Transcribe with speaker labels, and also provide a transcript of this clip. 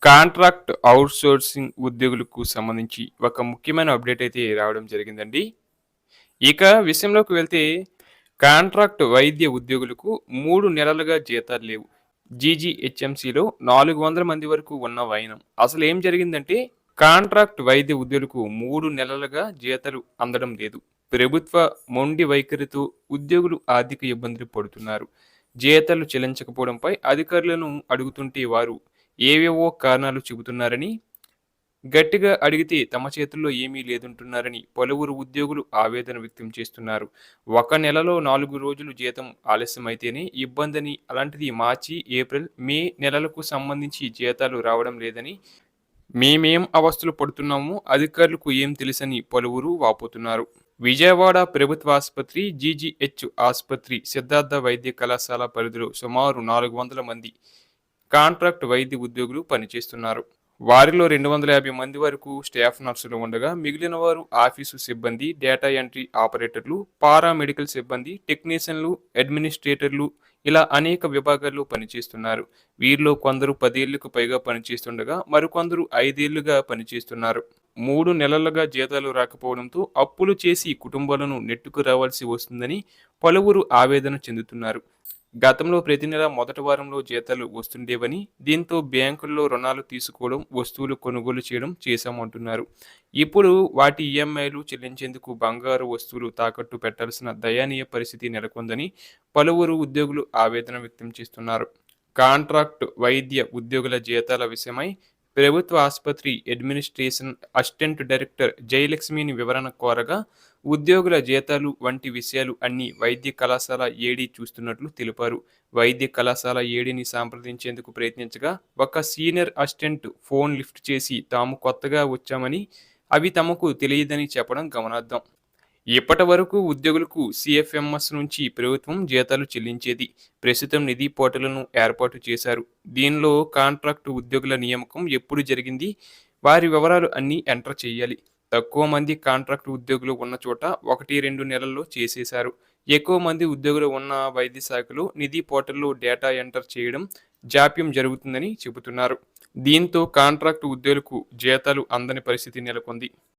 Speaker 1: Contract outsourcing ఉద్యోగులకు సంబంధించి ఒక ముఖ్యమైన అప్డేట్ అయితే రావడం జరిగిందండి. ఇక విషయంలోకి వెళ్తే కాంట్రాక్ట్ వైద్య ఉద్యోగులకు 3 నెలలుగా జీతాలు లేవు. జీజీహెచ్ఎంసీలో 400 మంది వరకు ఉన్న వైనం. అసలేం జరిగిందంటే కాంట్రాక్ట్ వైద్య ఉద్యోగులకు 3 నెలలుగా జీతాలు అందడం లేదు. ప్రభుత్వ మొండి వైఖరితో ఉద్యోగులు ఆర్థిక ఇబ్బందులు పడుతున్నారు. జీతాలు చెల్లించకపోవడంపై అధికారులను అడుగుతుంటే వారు ఏవేవో కారణాలు చెబుతున్నారని, గట్టిగా అడిగితే తమ చేతుల్లో ఏమీ లేదంటున్నారని పలువురు ఉద్యోగులు ఆవేదన వ్యక్తం చేస్తున్నారు. ఒక నెలలో 4 రోజులు జీతం ఆలస్యమైతేనే ఇబ్బందని, అలాంటిది మార్చి, ఏప్రిల్, మే నెలలకు సంబంధించి జీతాలు రావడం లేదని, మేమేం అవస్థలు పడుతున్నామో అధికారులకు ఏం తెలుసని పలువురు వాపోతున్నారు. విజయవాడ ప్రభుత్వ ఆసుపత్రి, జీజీహెచ్ ఆసుపత్రి, సిద్ధార్థ వైద్య కళాశాల పరిధిలో సుమారు 400 మంది కాంట్రాక్ట్ వైద్య ఉద్యోగులు పనిచేస్తున్నారు. వారిలో 250 మంది వరకు స్టాఫ్ నర్సులు ఉండగా, మిగిలిన వారు ఆఫీసు సిబ్బంది, డేటా ఎంట్రీ ఆపరేటర్లు, పారామెడికల్ సిబ్బంది, టెక్నీషియన్లు, అడ్మినిస్ట్రేటర్లు ఇలా అనేక విభాగాల్లో పనిచేస్తున్నారు. వీరిలో కొందరు 10 ఏళ్లకు పైగా పనిచేస్తుండగా, మరికొందరు 5 ఏళ్లుగా పనిచేస్తున్నారు. 3 నెలలుగా జీతాలు రాకపోవడంతో అప్పులు చేసి కుటుంబాలను నెట్టుకు రావాల్సి వస్తుందని పలువురు ఆవేదన చెందుతున్నారు. గతంలో ప్రతి నెల మొదటి వారంలో జీతాలు వస్తుండేవని, దీంతో బ్యాంకుల్లో రుణాలు తీసుకోవడం, వస్తువులు కొనుగోలు చేయడం చేశామంటున్నారు. ఇప్పుడు వాటి ఈఎంఐలు చెల్లించేందుకు బంగారు వస్తువులు తాకట్టు పెట్టాల్సిన దయనీయ పరిస్థితి నెలకొందని పలువురు ఉద్యోగులు ఆవేదన వ్యక్తం చేస్తున్నారు. కాంట్రాక్ట్ వైద్య ఉద్యోగుల జీతాల విషయమై ప్రభుత్వ ఆసుపత్రి అడ్మినిస్ట్రేషన్ అసిస్టెంట్ డైరెక్టర్ జయలక్ష్మిని వివరణ కోరగా, ఉద్యోగుల జీతాలు వంటి విషయాలు అన్ని వైద్య కళాశాల ఏడీ చూస్తున్నట్లు తెలిపారు. వైద్య కళాశాల ఏడీని సంప్రదించేందుకు ప్రయత్నించగా ఒక సీనియర్ అసిస్టెంట్ ఫోన్ లిఫ్ట్ చేసి తాము కొత్తగా వచ్చామని, అవి తమకు తెలియదని చెప్పడం గమనార్హం. ఇప్పటి వరకు ఉద్యోగులకు సీఎఫ్ఎంఎస్ నుంచి ప్రభుత్వం జీతాలు చెల్లించేది. ప్రస్తుతం నిధి పోర్టల్ను ఏర్పాటు చేశారు. దీనిలో కాంట్రాక్టు ఉద్యోగుల నియామకం ఎప్పుడు జరిగింది, వారి వివరాలు అన్నీ ఎంటర్ చేయాలి. తక్కువ మంది కాంట్రాక్టు ఉద్యోగులు ఉన్న చోట 1-2 నెలల్లో చేసేశారు. ఎక్కువ మంది ఉద్యోగులు ఉన్న వైద్య శాఖలో నిధి పోర్టల్లో డేటా ఎంటర్ చేయడం జాప్యం జరుగుతుందని చెబుతున్నారు. దీంతో కాంట్రాక్టు ఉద్యోగులకు జీతాలు అందని పరిస్థితి నెలకొంది.